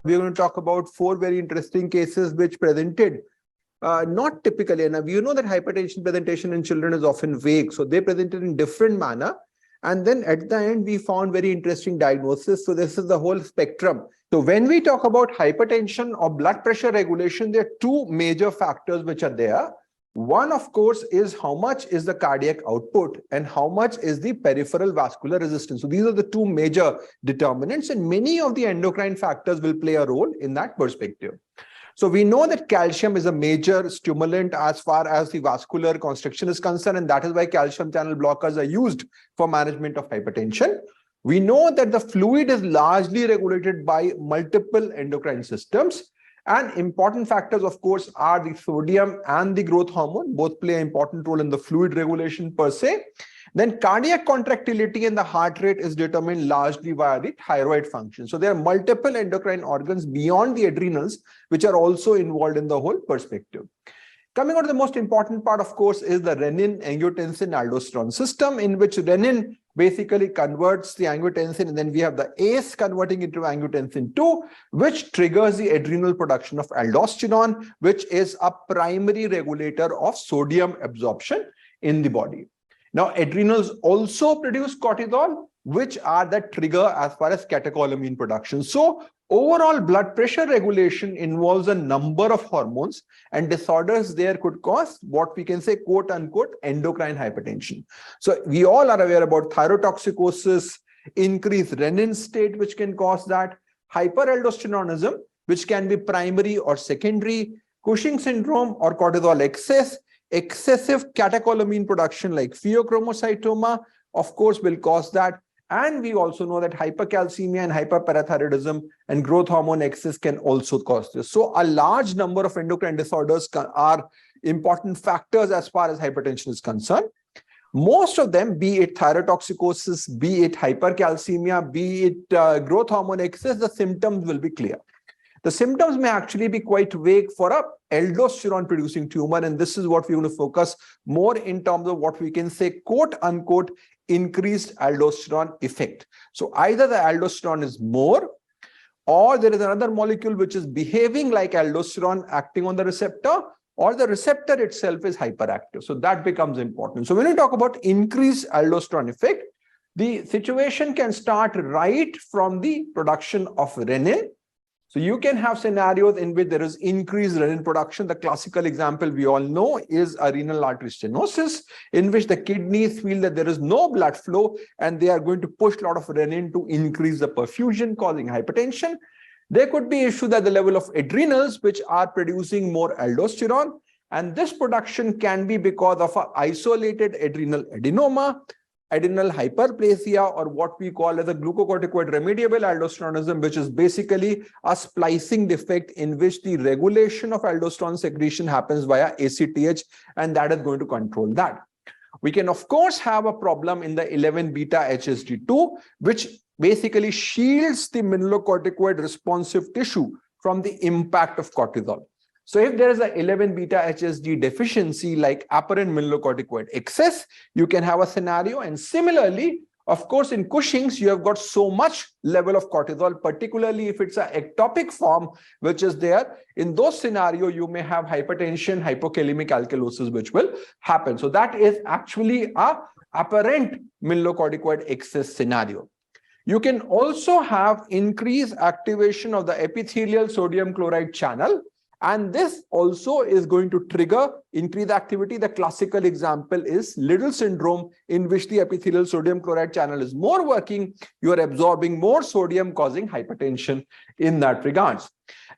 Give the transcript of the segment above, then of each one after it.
we're going to talk about 4 very interesting cases which presented not typically. And you know that hypertension presentation in children is often vague. So they presented in different manner. And then at the end, we found very interesting diagnosis. So this is the whole spectrum. So when we talk about hypertension or blood pressure regulation, there are 2 major factors which are there. One, of course, is how much is the cardiac output and how much is the peripheral vascular resistance. So these are the 2 major determinants, and many of the endocrine factors will play a role in that perspective. So we know that calcium is a major stimulant as far as the vascular constriction is concerned, and that is why calcium channel blockers are used for management of hypertension. We know that the fluid is largely regulated by multiple endocrine systems. And important factors, of course, are the sodium and the growth hormone. Both play an important role in the fluid regulation per se. Then cardiac contractility and the heart rate is determined largely via the thyroid function. So there are multiple endocrine organs beyond the adrenals which are also involved in the whole perspective. Coming on to the most important part, of course, is the renin-angiotensin-aldosterone system, in which renin basically converts the angiotensin, and then we have the ACE converting into angiotensin 2, which triggers the adrenal production of aldosterone, which is a primary regulator of sodium absorption in the body. Now, adrenals also produce cortisol, which are the trigger as far as catecholamine production. So overall blood pressure regulation involves a number of hormones, and disorders there could cause what we can say, quote unquote, endocrine hypertension. So we all are aware about thyrotoxicosis, increased renin state, which can cause that, hyperaldosteronism, which can be primary or secondary, Cushing syndrome or cortisol excess, excessive catecholamine production like pheochromocytoma, of course, will cause that. And we also know that hypercalcemia and hyperparathyroidism and growth hormone excess can also cause this. So a large number of endocrine disorders are important factors as far as hypertension is concerned. Most of them, be it thyrotoxicosis, be it hypercalcemia, be it growth hormone excess, the symptoms will be clear. The symptoms may actually be quite vague for a aldosterone producing tumor, and this is what we're going to focus more in terms of what we can say, quote unquote, increased aldosterone effect. So either the aldosterone is more, or there is another molecule which is behaving like aldosterone acting on the receptor, or the receptor itself is hyperactive. So that becomes important. So when we talk about increased aldosterone effect, the situation can start right from the production of renin. So you can have scenarios in which there is increased renin production. The classical example we all know is a renal artery stenosis, in which the kidneys feel that there is no blood flow and they are going to push a lot of renin to increase the perfusion, causing hypertension. There could be issues at the level of adrenals, which are producing more aldosterone. And this production can be because of an isolated adrenal adenoma, adrenal hyperplasia, or what we call as a glucocorticoid remediable aldosteronism, which is basically a splicing defect in which the regulation of aldosterone secretion happens via ACTH, and that is going to control that. We can, of course, have a problem in the 11 beta HSD2, which basically shields the mineralocorticoid responsive tissue from the impact of cortisol. So if there is a 11 beta HSD deficiency, like apparent mineralocorticoid excess, you can have a scenario. And similarly, of course, in Cushing's, you have got so much level of cortisol, particularly if it's an ectopic form, which is there. In those scenarios, you may have hypertension, hypokalemic alkalosis, which will happen. So that is actually a apparent mineralocorticoid excess scenario. You can also have increased activation of the epithelial sodium chloride channel, and this also is going to trigger increased activity. The classical example is Liddle syndrome, in which the epithelial sodium chloride channel is more working. You are absorbing more sodium, causing hypertension in that regards.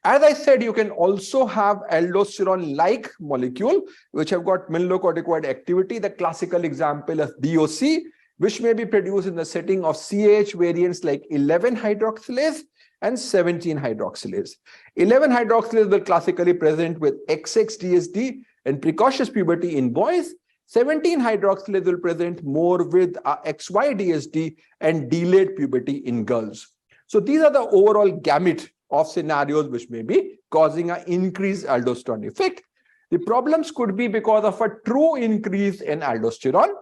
As I said, you can also have aldosterone-like molecule, which have got mineralocorticoid activity. The classical example is DOC, which may be produced in the setting of CAH variants like 11-hydroxylase and 17-hydroxylase. 11-hydroxylase will classically present with XX-DSD and precocious puberty in boys. 17-hydroxylase will present more with XY-DSD and delayed puberty in girls. So these are the overall gamut of scenarios which may be causing an increased aldosterone effect. The problems could be because of a true increase in aldosterone,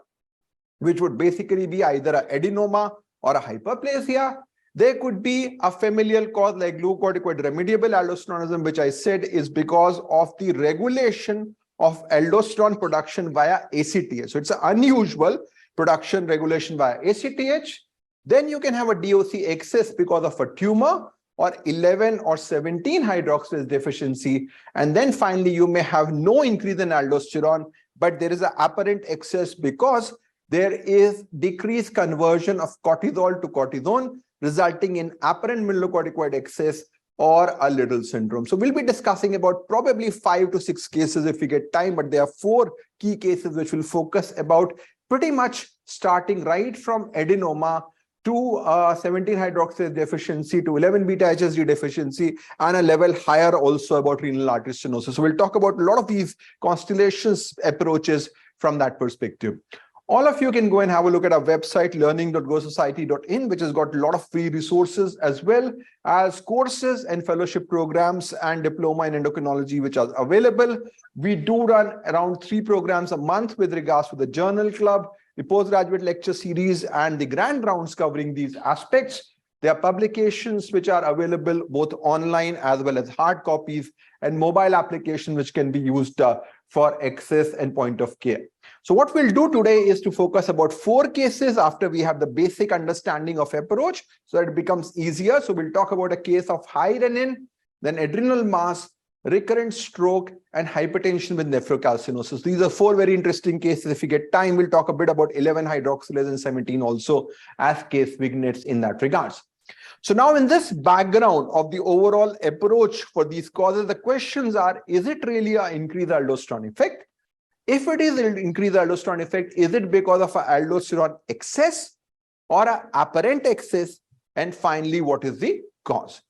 which would basically be either an adenoma or a hyperplasia. There could be a familial cause like glucocorticoid remediable aldosteronism, which I said is because of the regulation of aldosterone production via ACTH. So it's an unusual production regulation via ACTH. Then you can have a DOC excess because of a tumor or 11 or 17 hydroxylase deficiency. And then finally, you may have no increase in aldosterone, but there is an apparent excess because there is decreased conversion of cortisol to cortisone, resulting in apparent mineralocorticoid excess or a Liddle syndrome. So we'll be discussing about probably 5 to 6 cases if we get time, but there are 4 key cases which will focus about pretty much starting right from adenoma to 17 hydroxylase deficiency to 11 beta HSD deficiency and a level higher also about renal artery stenosis. So we'll talk about a lot of these constellations approaches from that perspective. All of you can go and have a look at our website, learning.gosociety.in, which has got a lot of free resources as well as courses and fellowship programs and diploma in endocrinology, which are available. We do run around 3 programs a month with regards to the journal club, the postgraduate lecture series, and the grand rounds covering these aspects. There are publications which are available both online as well as hard copies and mobile application which can be used for access and point of care. So what we'll do today is to focus about 4 cases after we have the basic understanding of approach so that it becomes easier. So we'll talk about a case of high renin, then adrenal mass, recurrent stroke, and hypertension with nephrocalcinosis. These are 4 very interesting cases. If we get time, we'll talk a bit about 11 hydroxylase and 17 also as case vignettes in that regards. So now in this background of the overall approach for these causes, the questions are, is it really an increased aldosterone effect? If it is an increased aldosterone effect, is it because of an aldosterone excess or an apparent excess? And finally, what is the cause?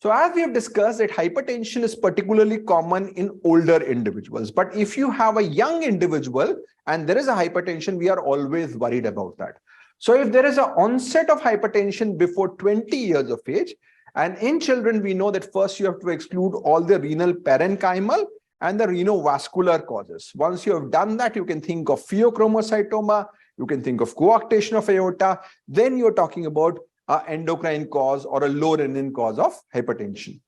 So as we have discussed that hypertension is particularly common in older individuals. But if you have a young individual and there is a hypertension, we are always worried about that. So if there is an onset of hypertension before 20 years of age, and in children, we know that first you have to exclude all the renal parenchymal and the renovascular causes. Once you have done that, you can think of pheochromocytoma, you can think of coarctation of aorta, then you're talking about an endocrine cause or a low renin cause of hypertension.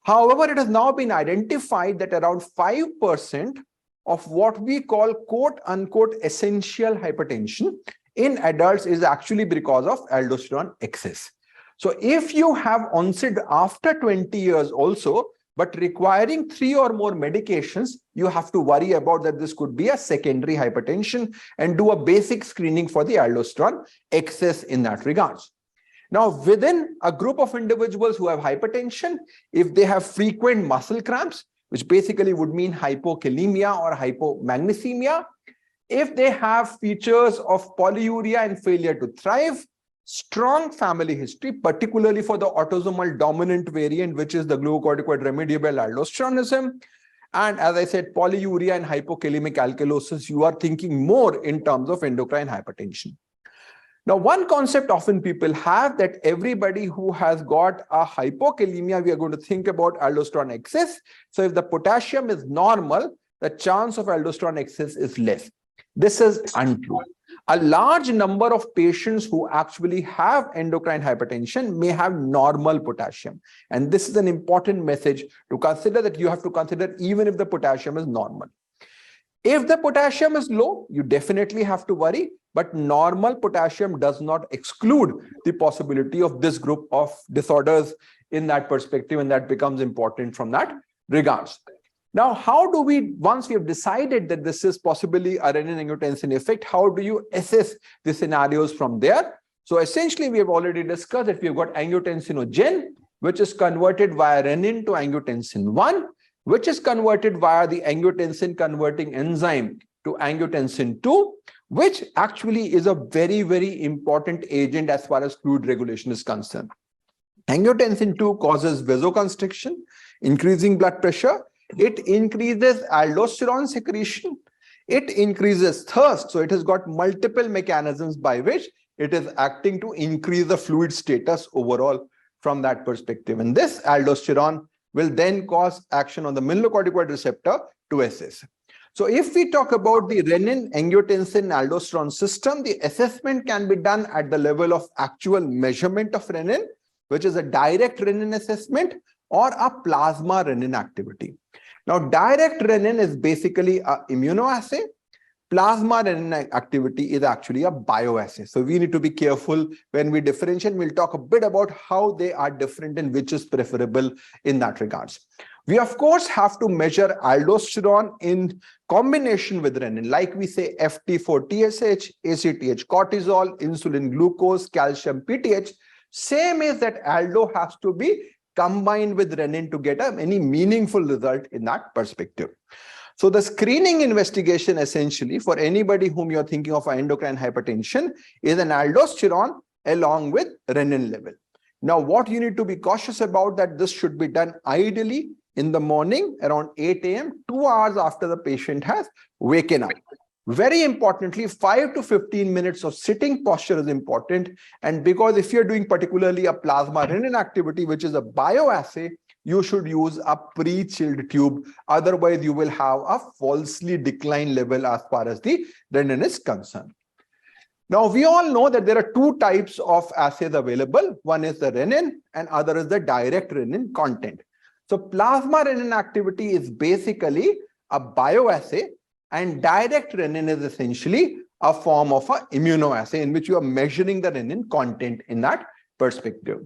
However, it has now been identified that around 5% of what we call quote unquote essential hypertension in adults is actually because of aldosterone excess. So if you have onset after 20 years also, but requiring 3 or more medications, you have to worry about that this could be a secondary hypertension and do a basic screening for the aldosterone excess in that regards. Now, within a group of individuals who have hypertension, if they have frequent muscle cramps, which basically would mean hypokalemia or hypomagnesemia, if they have features of polyuria and failure to thrive, strong family history, particularly for the autosomal dominant variant, which is the glucocorticoid remediable aldosteronism, and as I said, polyuria and hypokalemic alkalosis, you are thinking more in terms of endocrine hypertension. Now, one concept often people have that everybody who has got a hypokalemia, we are going to think about aldosterone excess. So if the potassium is normal, the chance of aldosterone excess is less. This is untrue. A large number of patients who actually have endocrine hypertension may have normal potassium. And this is an important message to consider, that you have to consider even if the potassium is normal. If the potassium is low, you definitely have to worry, but normal potassium does not exclude the possibility of this group of disorders in that perspective, and that becomes important from that regards. Now, how do we, once we have decided that this is possibly a renin-angiotensin effect, how do you assess the scenarios from there? So essentially, we have already discussed that we have got angiotensinogen, which is converted via renin to angiotensin 1, which is converted via the angiotensin converting enzyme to angiotensin 2, which actually is a very, very important agent as far as fluid regulation is concerned. Angiotensin 2 causes vasoconstriction, increasing blood pressure. It increases aldosterone secretion. It increases thirst. So it has got multiple mechanisms by which it is acting to increase the fluid status overall from that perspective. And this aldosterone will then cause action on the mineralocorticoid receptor to assess. So if we talk about the renin-angiotensin-aldosterone system, the assessment can be done at the level of actual measurement of renin, which is a direct renin assessment, or a plasma renin activity. Now, direct renin is basically an immunoassay. Plasma renin activity is actually a bioassay. So we need to be careful when we differentiate. We'll talk a bit about how they are different and which is preferable in that regards. We, of course, have to measure aldosterone in combination with renin, like we say FT4 TSH, ACTH cortisol, insulin glucose, calcium PTH. Same is that aldo has to be combined with renin to get any meaningful result in that perspective. So the screening investigation essentially for anybody whom you're thinking of endocrine hypertension is an aldosterone along with renin level. Now, what you need to be cautious about that this should be done ideally in the morning around 8 a.m., 2 hours after the patient has waken up. Very importantly, 5 to 15 minutes of sitting posture is important. And because if you're doing particularly a plasma renin activity, which is a bioassay, you should use a pre-chilled tube. Otherwise, you will have a falsely declined level as far as the renin is concerned. Now, we all know that there are two types of assays available. One is the renin and other is the direct renin content. So plasma renin activity is basically a bioassay, and direct renin is essentially a form of an immunoassay in which you are measuring the renin content in that perspective.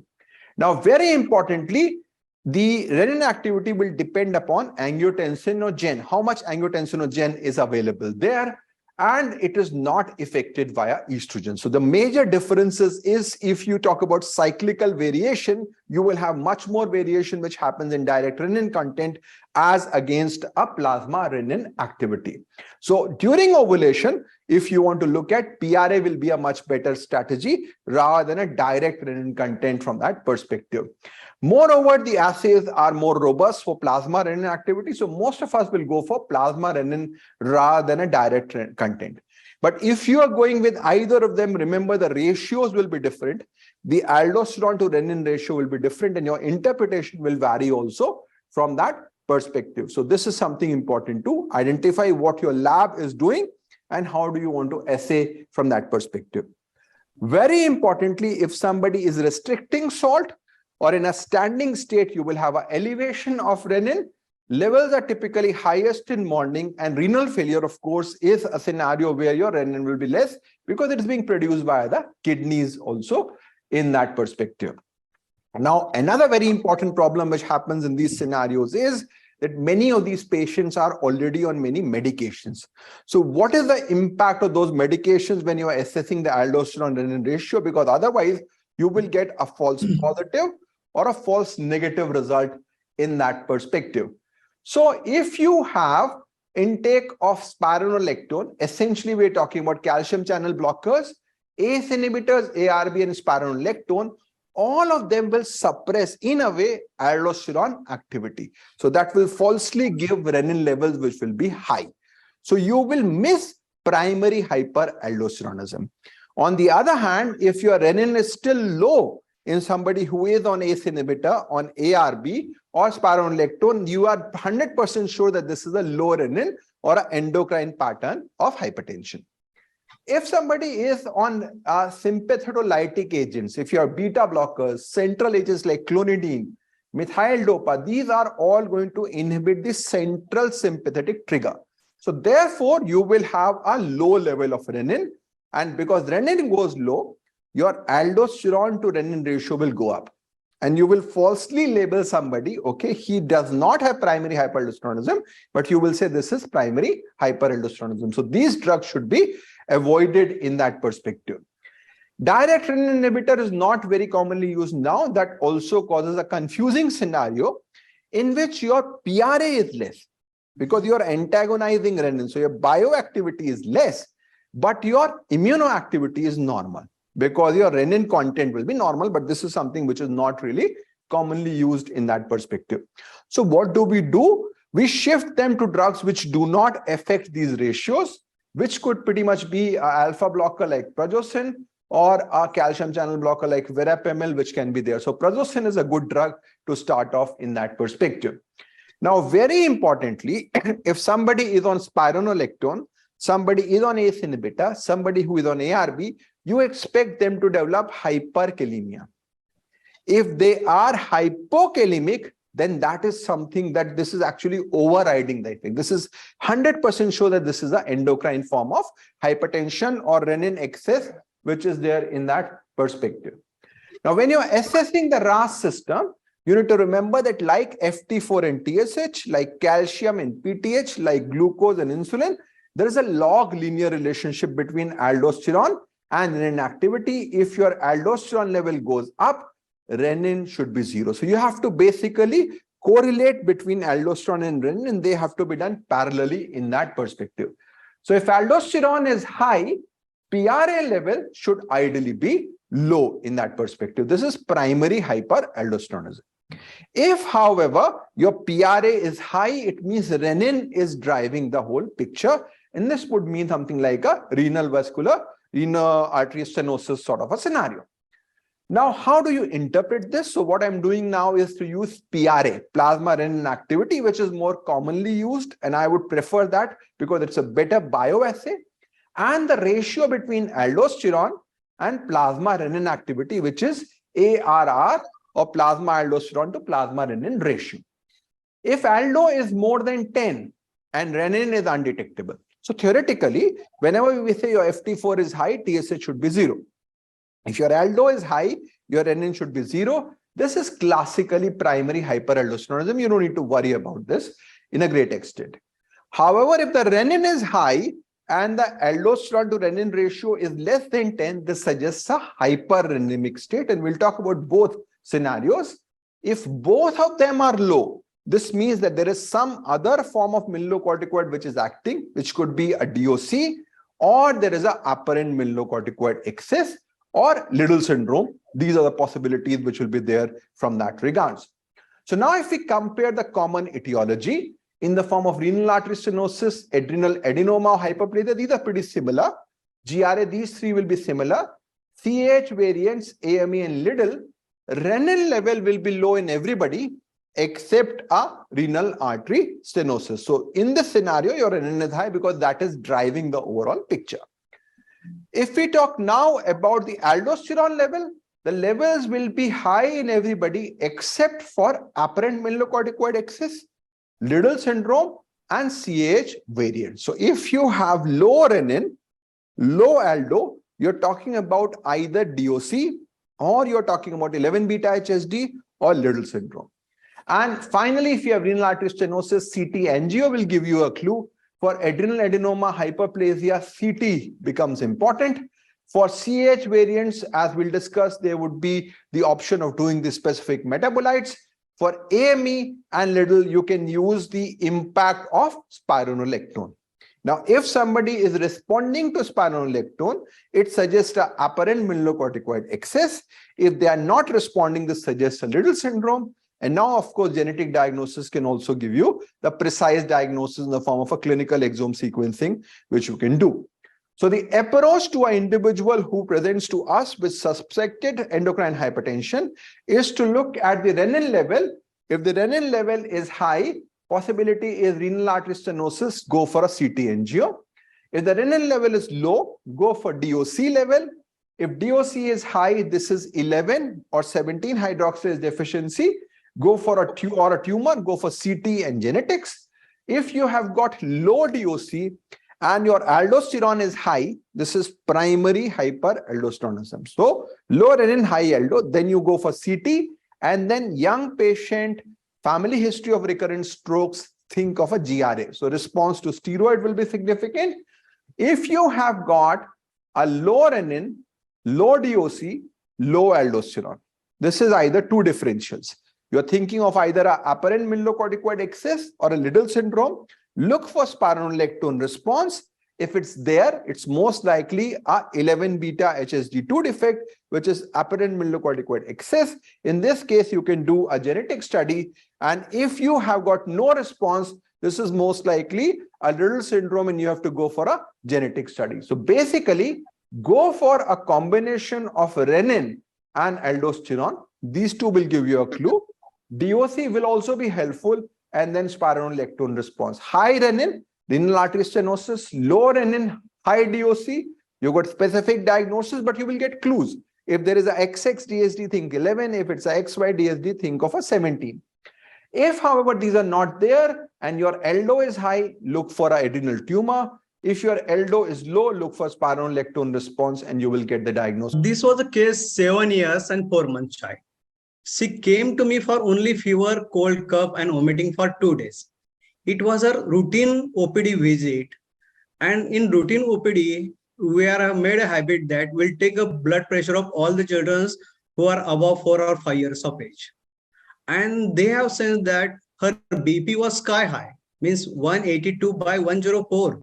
Now, very importantly, the renin activity will depend upon angiotensinogen, how much angiotensinogen is available there, and it is not affected via estrogen. So the major differences is if you talk about cyclical variation, you will have much more variation which happens in direct renin content as against a plasma renin activity. So during ovulation, if you want to look at PRA will be a much better strategy rather than a direct renin content from that perspective. Moreover, the assays are more robust for plasma renin activity. So most of us will go for plasma renin rather than a direct content. But if you are going with either of them, remember the ratios will be different. The aldosterone to renin ratio will be different and your interpretation will vary also from that perspective. So this is something important to identify what your lab is doing and how do you want to assay from that perspective. Very importantly, if somebody is restricting salt, or in a standing state, you will have an elevation of renin. Levels are typically highest in morning, and renal failure, of course, is a scenario where your renin will be less because it is being produced by the kidneys also in that perspective. Now, another very important problem which happens in these scenarios is that many of these patients are already on many medications. So what is the impact of those medications when you are assessing the aldosterone-renin ratio? Because otherwise, you will get a false positive or a false negative result in that perspective. So if you have intake of spironolactone, essentially we're talking about calcium channel blockers, ACE inhibitors, ARB and spironolactone, all of them will suppress in a way aldosterone activity. So that will falsely give renin levels which will be high. So you will miss primary hyperaldosteronism. On the other hand, if your renin is still low, in somebody who is on ACE inhibitor, on ARB or spironolactone, you are 100% sure that this is a low renin or an endocrine pattern of hypertension. If somebody is on sympathetolytic agents, if you are beta blockers, central agents like clonidine, methyl dopa, these are all going to inhibit the central sympathetic trigger. So therefore, you will have a low level of renin, and because renin goes low, your aldosterone to renin ratio will go up. And you will falsely label somebody, okay, he does not have primary hyperaldosteronism, but you will say this is primary hyperaldosteronism. So these drugs should be avoided in that perspective. Direct renin inhibitor is not very commonly used now. That also causes a confusing scenario in which your PRA is less because you are antagonizing renin. So your bioactivity is less, but your immunoactivity is normal, because your renin content will be normal, but this is something which is not really commonly used in that perspective. So what do? We shift them to drugs which do not affect these ratios, which could pretty much be an alpha blocker like prazosin or a calcium channel blocker like verapamil, which can be there. So prazosin is a good drug to start off in that perspective. Now, very importantly, if somebody is on spironolactone, somebody is on ACE inhibitor, somebody who is on ARB, you expect them to develop hyperkalemia. If they are hypokalemic, then that is something that this is actually overriding the effect. This is 100% sure that this is an endocrine form of hypertension or renin excess, which is there in that perspective. Now, when you're assessing the RAS system, you need to remember that like FT4 and TSH, like calcium and PTH, like glucose and insulin, there is a log linear relationship between aldosterone and renin activity. If your aldosterone level goes up, renin should be zero. So you have to basically correlate between aldosterone and renin, and they have to be done parallelly in that perspective. So if aldosterone is high, PRA level should ideally be low in that perspective. This is primary hyperaldosteronism. If, however, your PRA is high, it means renin is driving the whole picture. And this would mean something like a renal artery stenosis sort of a scenario. Now, how do you interpret this? So what I'm doing now is to use PRA, plasma renin activity, which is more commonly used. And I would prefer that because it's a better bioassay. And the ratio between aldosterone and plasma renin activity, which is ARR, or plasma aldosterone to plasma renin ratio. If aldo is more than 10 and renin is undetectable. So theoretically, whenever we say your FT4 is high, TSH should be 0. If your aldo is high, your renin should be 0. This is classically primary hyperaldosteronism. You don't need to worry about this in a great extent. However, if the renin is high and the aldosterone to renin ratio is less than 10, this suggests a hyperrenemic state. And we'll talk about both scenarios. If both of them are low, this means that there is some other form of mineralocorticoid which is acting, which could be a DOC, or there is an apparent mineralocorticoid excess, or Liddle syndrome. These are the possibilities which will be there from that regards. So now if we compare the common etiology in the form of renal artery stenosis, adrenal adenoma, hyperplasia, these are pretty similar. GRA, these three will be similar. CAH variants, AME and Liddle, renin level will be low in everybody except a renal artery stenosis. So in this scenario, your renin is high because that is driving the overall picture. If we talk now about the aldosterone level, the levels will be high in everybody except for apparent mineralocorticoid excess, Liddle syndrome, and CAH variant. So if you have low renin, low aldo, you're talking about either DOC or you're talking about 11 beta HSD or Liddle syndrome. And finally, if you have renal artery stenosis, CT angio will give you a clue. For adrenal adenoma hyperplasia, CT becomes important. For CAH variants, as we'll discuss, there would be the option of doing the specific metabolites. For AME and Liddle, you can use the impact of spironolactone. Now, if somebody is responding to spironolactone, it suggests an apparent mineralocorticoid excess. If they are not responding, this suggests a Liddle syndrome. And now, of course, genetic diagnosis can also give you the precise diagnosis in the form of a clinical exome sequencing, which you can do. So the approach to an individual who presents to us with suspected endocrine hypertension is to look at the renin level. If the renin level is high, possibility is renal artery stenosis, go for a CT angio. If the renin level is low, go for DOC level. If DOC is high, this is 11 or 17 hydroxylase deficiency, go for a tumor, go for CT and genetics. If you have got low DOC and your aldosterone is high, this is primary hyperaldosteronism. So low renin, high aldo, then you go for CT, and then young patient, family history of recurrent strokes, think of a GRA. So response to steroid will be significant. If you have got a low renin, low DOC, low aldosterone, this is either two differentials. You're thinking of either an apparent mineralocorticoid excess or a Liddle syndrome. Look for spironolactone response. If it's there, it's most likely a 11 beta HSD2 defect, which is apparent mineralocorticoid excess. In this case, you can do a genetic study. And if you have got no response, this is most likely a Liddle syndrome and you have to go for a genetic study. So basically, go for a combination of renin and aldosterone. These two will give you a clue. DOC will also be helpful, and then spironolactone response. High renin, renal artery stenosis, low renin, high DOC, you got specific diagnosis, but you will get clues. If there is a XX DSD, think 11. If it's a XY DSD, think of a 17. If, however, these are not there and your LDO is high, look for an adrenal tumor. If your LDO is low, look for spironolactone response and you will get the diagnosis. This was a case 7 years and 4 months child. She came to me for only fever, cold, cough and vomiting for 2 days. It was a routine OPD visit, and in routine OPD, we have made a habit that we'll take a blood pressure of all the children who are above 4 or 5 years of age. And they have sensed that her BP was sky high, means 182 by 104.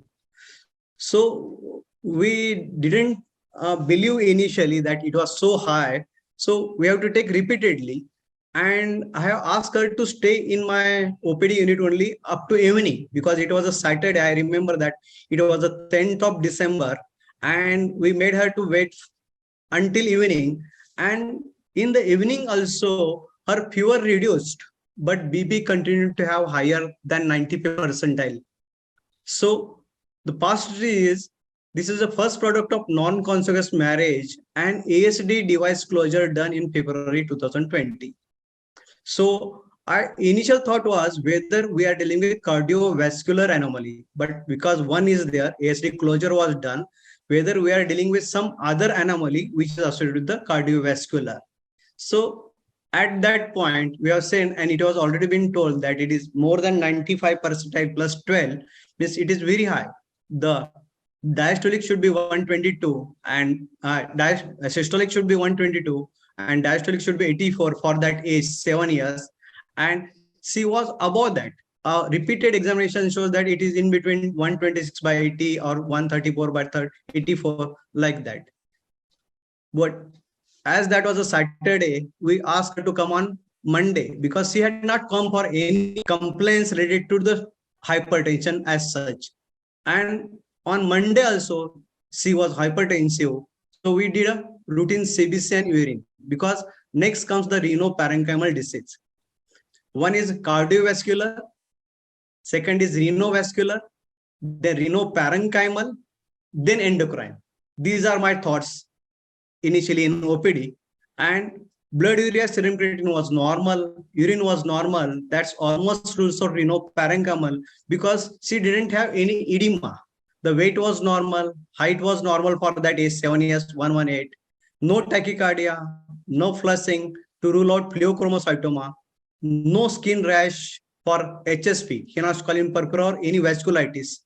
So we didn't believe initially that it was so high. So we have to take repeatedly. And I have asked her to stay in my OPD unit only up to evening because it was a Saturday. I remember that it was the 10th of December and we made her to wait until evening. And in the evening also, her fever reduced, but BP continued to have higher than 95th percentile. So the past history is, this is the first product of non-consanguineous marriage and ASD device closure done in February 2020. So our initial thought was whether we are dealing with cardiovascular anomaly, but because one is there, ASD closure was done, whether we are dealing with some other anomaly which is associated with the cardiovascular. So at that point, we have seen, and it was already been told that it is more than 95 percentile plus 12, means it is very high. The diastolic should be 122 and systolic should be 122 and diastolic should be 84 for that age, 7 years. And she was above that. Repeated examination shows that it is in between 126 by 80 or 134 by 84, like that. But as that was a Saturday, we asked her to come on Monday because she had not come for any complaints related to the hypertension as such. And on Monday also, she was hypertensive. So we did a routine CBC and urine because next comes the renoparenchymal disease. One is cardiovascular, second is renovascular, then renoparenchymal, then endocrine. These are my thoughts initially in OPD. And blood urea serum creatinine was normal, urine was normal. That's almost also renoparenchymal because she didn't have any edema. The weight was normal, height was normal for that age, 7 years, 118. No tachycardia, no flushing to rule out phlebochromocytoma, no skin rash for HSP, Henoch-Colin purpura or any vasculitis,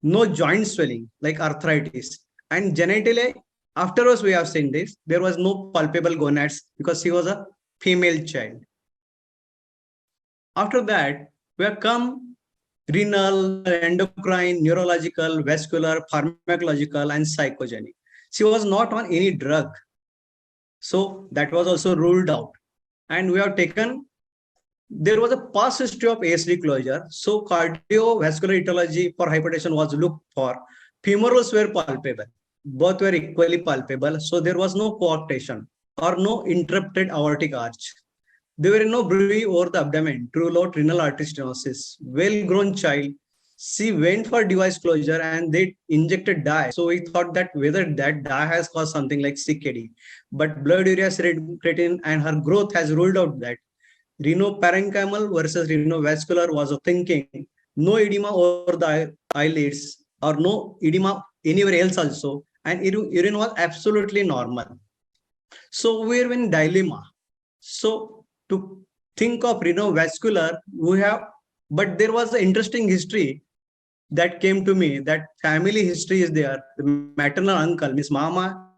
no joint swelling like arthritis. And genitally, afterwards we have seen this, there was no palpable gonads because she was a female child. After that, we have come renal, endocrine, neurological, vascular, pharmacological, and psychogenic. She was not on any drug. So that was also ruled out. And we have taken, there was a past history of ASD closure. So cardiovascular etiology for hypertension was looked for. Femorals were palpable. Both were equally palpable. So there was no coarctation or no interrupted aortic arch. There were no bruit over the abdomen to rule out renal artery stenosis. Well-grown child. She went for device closure and they injected dye. So we thought that whether that dye has caused something like CKD. But blood urea serum creatinine and her growth has ruled out that. Renoparenchymal versus renovascular was a thinking. No edema over the eyelids or no edema anywhere else also. And urine was absolutely normal. So we were in dilemma. So to think of renovascular, we have, but there was an interesting history that came to me, that family history is there. The maternal uncle, Miss Mama,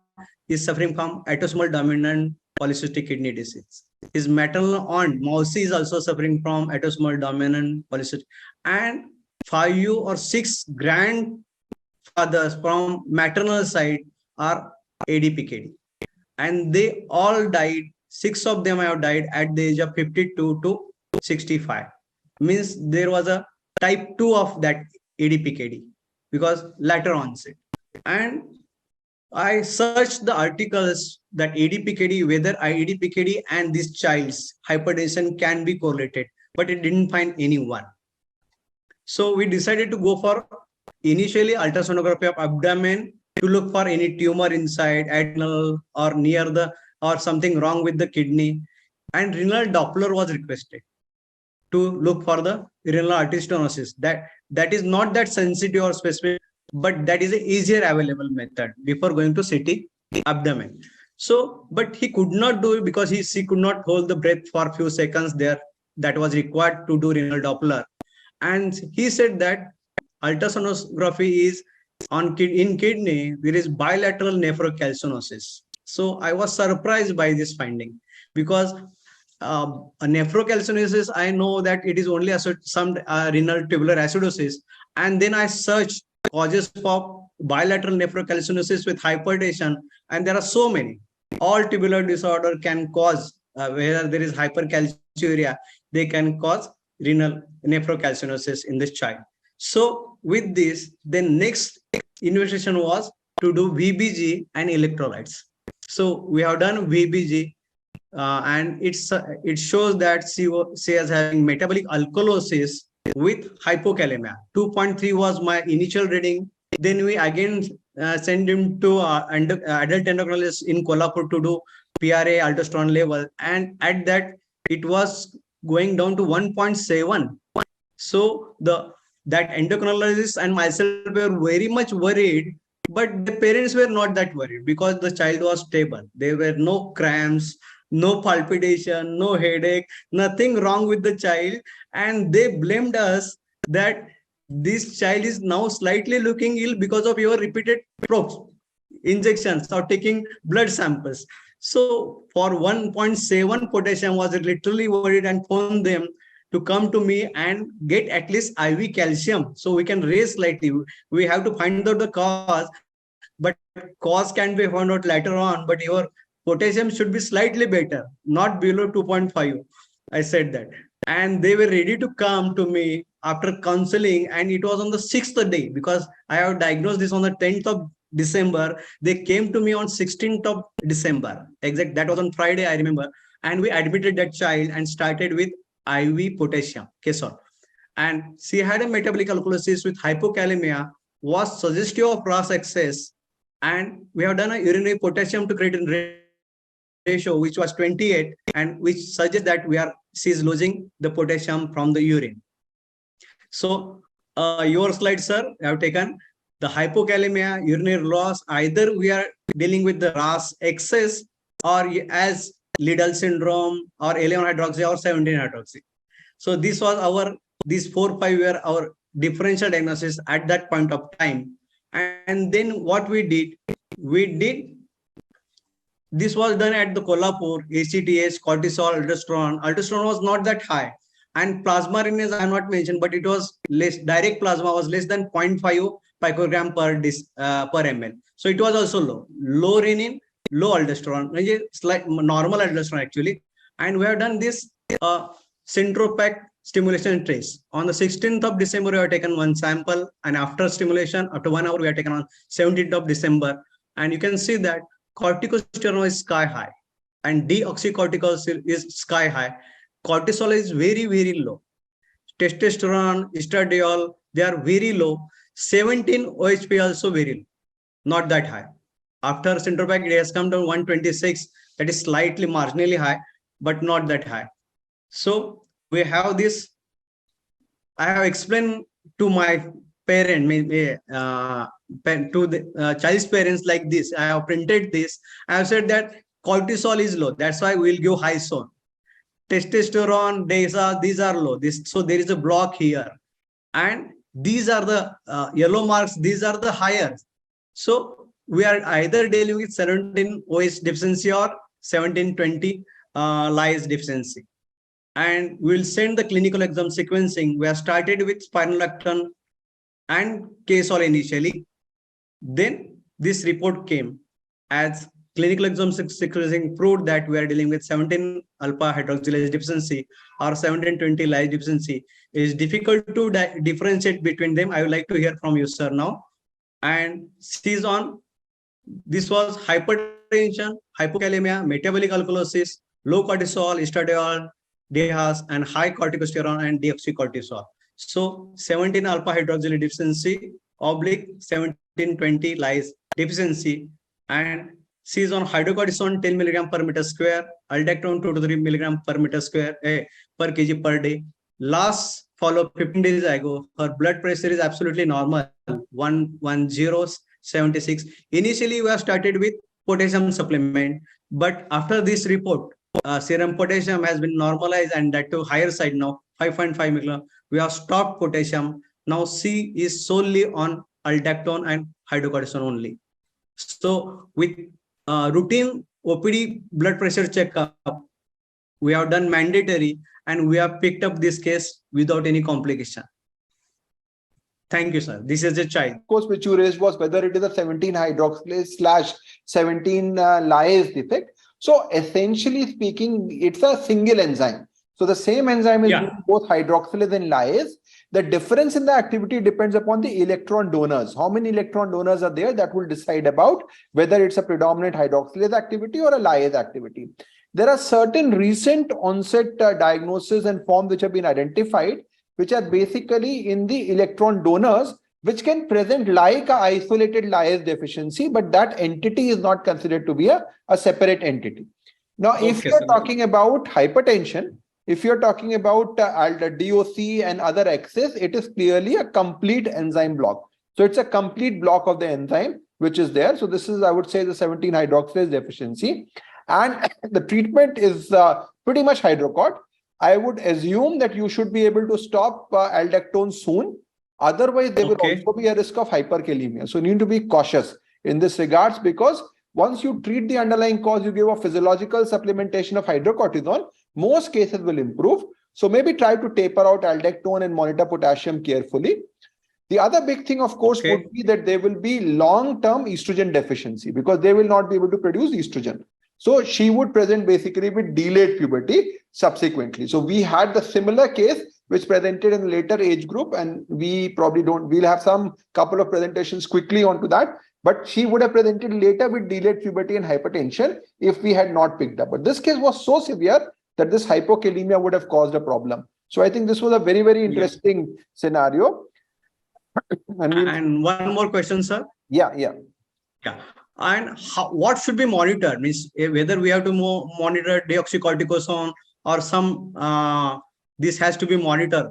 is suffering from autosomal dominant polycystic kidney disease. His maternal aunt, Mausi, is also suffering from autosomal dominant polycystic. And 5 or 6 grandfathers from maternal side are ADPKD. And they all died. 6 of them have died at the age of 52 to 65. Means there was a type 2 of that ADPKD because later onset. And I searched the articles that ADPKD, whether ADPKD and this child's hypertension can be correlated, but it didn't find anyone. So we decided to go for initially ultrasonography of abdomen to look for any tumor inside, adrenal or near the, or something wrong with the kidney. And renal Doppler was requested to look for the renal artery stenosis. That is not that sensitive or specific, but that is a easier available method before going to CT abdomen. So, but he could not do it because he could not hold the breath for a few seconds there. That was required to do renal Doppler. And he said that ultrasonography is in kidney, there is bilateral nephrocalcinosis. So I was surprised by this finding because a nephrocalcinosis, I know that it is only some renal tubular acidosis. And then I searched causes for bilateral nephrocalcinosis with hypertension, and there are so many. All tubular disorder can cause, whether there is hypercalciuria, they can cause renal nephrocalcinosis in this child. So with this, the next investigation was to do VBG and electrolytes. So we have done VBG, and it shows that she is having metabolic alkalosis with hypokalemia. 2.3 was my initial reading. Then we again send him to adult endocrinologist in Kolhapur to do PRA aldosterone level, and at that it was going down to 1.7. So that endocrinologist and myself were very much worried, but the parents were not that worried because the child was stable. There were no cramps, no palpitation, no headache, nothing wrong with the child. And they blamed us that this child is now slightly looking ill because of your repeated probes, injections, or taking blood samples. So for 1.7 potassium was literally worried and phoned them to come to me and get at least IV calcium so we can raise slightly. We have to find out the cause, but cause can be found out later on, but your potassium should be slightly better, not below 2.5. I said that. And they were ready to come to me after counseling, and it was on the 6th day because I have diagnosed this on the 10th of December. They came to me on 16th of December. Exact, that was on Friday, I remember. And we admitted that child and started with IV potassium, Kesol. And she had a metabolic alkalosis with hypokalemia, was suggestive of RAS excess. And we have done a urinary potassium to creatinine ratio, which was 28, and which suggests that she is losing the potassium from the urine. So your slide, sir, I have taken the hypokalemia, urinary loss. Either we are dealing with the RAS excess or as Liddle syndrome or 11-hydroxy or 17-hydroxy. So this was these 4-5 were our differential diagnosis at that point of time. And then what we did, this was done at the Kolhapur, ACTH, cortisol, aldosterone. Aldosterone was not that high. And plasma renin I have not mentioned, but it was less. Direct plasma was less than 0.5 picogram per ml. So it was also low. Low renin, low aldosterone, slight normal aldosterone actually. And we have done this Centropac stimulation trace. On the 16th of December, we have taken one sample, and after stimulation, after 1 hour, we have taken on 17th of December. And you can see that corticosteroid is sky high and deoxycorticoid is sky high. Cortisol is very, very low. Testosterone, estradiol, they are very low. 17 OHP also very low, not that high. After Centropac, it has come down 126. That is slightly marginally high, but not that high. So we have this. I have explained to my parent, to the child's parents like this. I have printed this. I have said that cortisol is low. That's why we'll give high zone. Testosterone, these are low. So there is a block here. And these are the yellow marks. These are the higher. So we are either dealing with 17 OH deficiency or 1720 lyase deficiency. And we'll send the clinical exam sequencing. We have started with spironolactone and K-sol initially. Then this report came as clinical exam sequencing proved that we are dealing with 17 alpha hydroxylase deficiency or 1720 lyase deficiency. It is difficult to differentiate between them. I would like to hear from you, sir, now. And she's on, this was hypertension, hypokalemia, metabolic alkalosis, low cortisol, estradiol, DHAS, and high corticosterone and deoxycortisol. So 17 alpha hydroxylase deficiency / 1720 lyase deficiency, and she is on hydrocortisone 10 milligram per meter square, aldactone 2 to 3 milligram per meter square per kg per day. Last follow 15 days ago, her blood pressure is absolutely normal, 110/76. Initially, we have started with potassium supplement, but after this report, serum potassium has been normalized and that to higher side now, 5.5 milligram. We have stopped potassium. Now she is solely on aldactone and hydrocortisone only. So with routine OPD blood pressure checkup, we have done mandatory and we have picked up this case without any complication. Thank you, sir. This is a child. Of course, which you raised was whether it is a 17-hydroxylase/17-lyase defect. So essentially speaking, it's a single enzyme. So the same enzyme is doing both hydroxylase and lyase. The difference in the activity depends upon the electron donors. How many electron donors are there? That will decide about whether it's a predominant hydroxylase activity or a lyase activity. There are certain recent onset diagnoses and forms which have been identified, which are basically in the electron donors, which can present like a isolated lyase deficiency, but that entity is not considered to be a separate entity. Now, if you're talking about hypertension, if you're talking about DOC and other excess, it is clearly a complete enzyme block. So it's a complete block of the enzyme which is there. So this is, I would say, the 17-hydroxylase deficiency. And the treatment is pretty much hydrocort. I would assume that you should be able to stop aldactone soon. Otherwise, there will also be a risk of hyperkalemia. So you need to be cautious in this regards, because once you treat the underlying cause, you give a physiological supplementation of hydrocortisone, most cases will improve. So maybe try to taper out aldactone and monitor potassium carefully. The other big thing, of course, would be that there will be long-term estrogen deficiency because they will not be able to produce estrogen. So she would present basically with delayed puberty subsequently. So we had the similar case which presented in later age group, and we probably we'll have some couple of presentations quickly onto that. But she would have presented later with delayed puberty and hypertension if we had not picked up. But this case was so severe that this hypokalemia would have caused a problem. So I think this was a very, very interesting scenario. And one more question, sir. Yeah. And what should be monitored? Means whether we have to monitor deoxycortisone or some this has to be monitored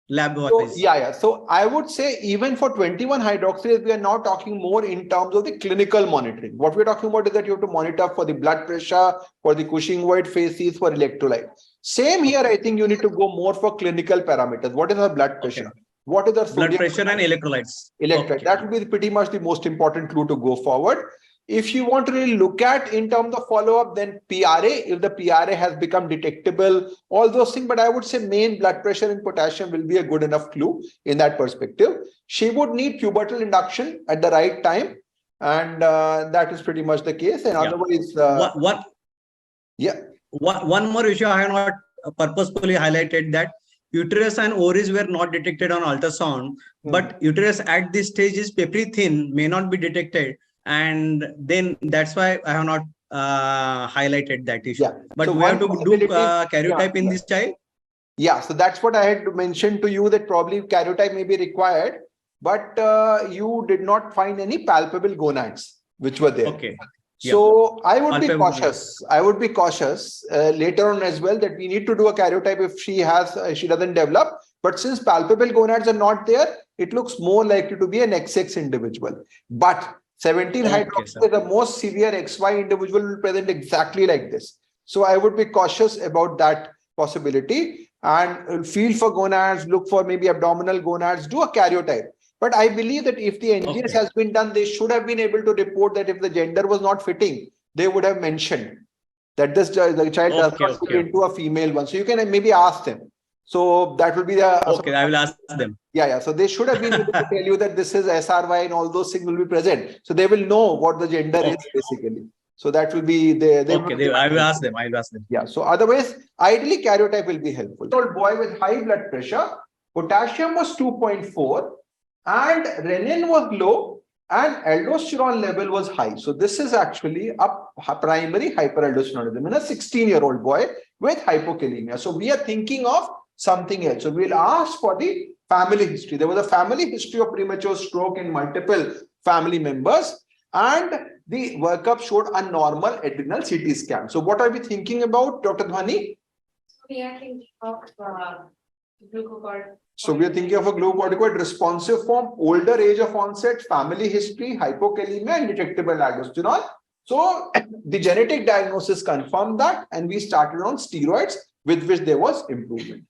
lab-wise. So I would say even for 21-hydroxylase, we are now talking more in terms of the clinical monitoring. What we're talking about is that you have to monitor for the blood pressure, for the Cushing-White phases, for electrolyte. Same here, I think you need to go more for clinical parameters. What is our blood pressure? What is our blood pressure and electrolytes? That will be pretty much the most important clue to go forward. If you want to really look at in terms of follow-up, then PRA, if the PRA has become detectable, all those things. But I would say main blood pressure and potassium will be a good enough clue in that perspective. She would need pubertal induction at the right time. And that is pretty much the case. And otherwise... One more issue I have not purposefully highlighted, that uterus and ovaries were not detected on ultrasound, but uterus at this stage is papery thin, may not be detected. And then that's why I have not highlighted that issue. But so we have to do karyotype in this child. So that's what I had to mention to you, that probably karyotype may be required, but you did not find any palpable gonads which were there. So I would be cautious. I would be cautious later on as well, that we need to do a karyotype if she doesn't develop. But since palpable gonads are not there, it looks more likely to be an XX individual. But 17-hydroxylase, the most severe XY individual will present exactly like this. So I would be cautious about that possibility and feel for gonads, look for maybe abdominal gonads, do a karyotype. But I believe that if the NGS has been done, they should have been able to report that if the gender was not fitting, they would have mentioned that the child does not fit into a female one. So you can maybe ask them. So that will be the... I will ask them. So they should have been able to tell you that this is SRY and all those things will be present. So they will know what the gender is basically. So that will be... I will ask them. So otherwise, ideally karyotype will be helpful. Old boy with high blood pressure, potassium was 2.4 and renin was low and aldosterone level was high. So this is actually a primary hyperaldosteronism in a 16-year-old boy with hypokalemia. So we are thinking of something else. So we'll ask for the family history. There was a family history of premature stroke in multiple family members. and the workup showed a normal adrenal CT scan. So what are we thinking about, Dr. Dhwani? We are thinking of glucocorticoid. So we are thinking of a glucocorticoid responsive form, older age of onset, family history, hypokalemia, and detectable aldosterone. So the genetic diagnosis confirmed that, and we started on steroids, with which there was improvement.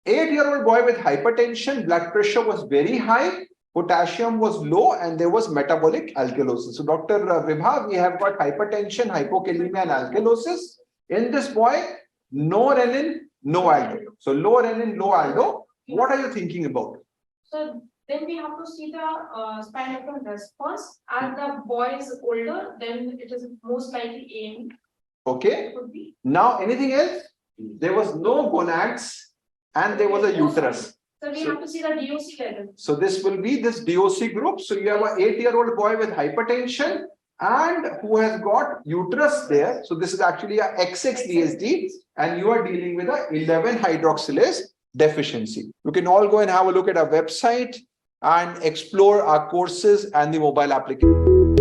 8-year-old boy with hypertension, blood pressure was very high, potassium was low, and there was metabolic alkalosis. So Dr. Vibha, we have got hypertension, hypokalemia, and alkalosis. In this boy, no renin, no aldo. So low renin, low aldo. What are you thinking about? So then we have to see the spinal response. As the boy is older, then it is most likely AME. Okay. Now, anything else? There was no gonads and there was a uterus. So we have to see the DOC level. So this will be this DOC group. So you have an 8-year-old boy with hypertension and who has got uterus there. So this is actually a XX-DSD, and you are dealing with a 11-hydroxylase deficiency. You can all go and have a look at our website and explore our courses and the mobile application.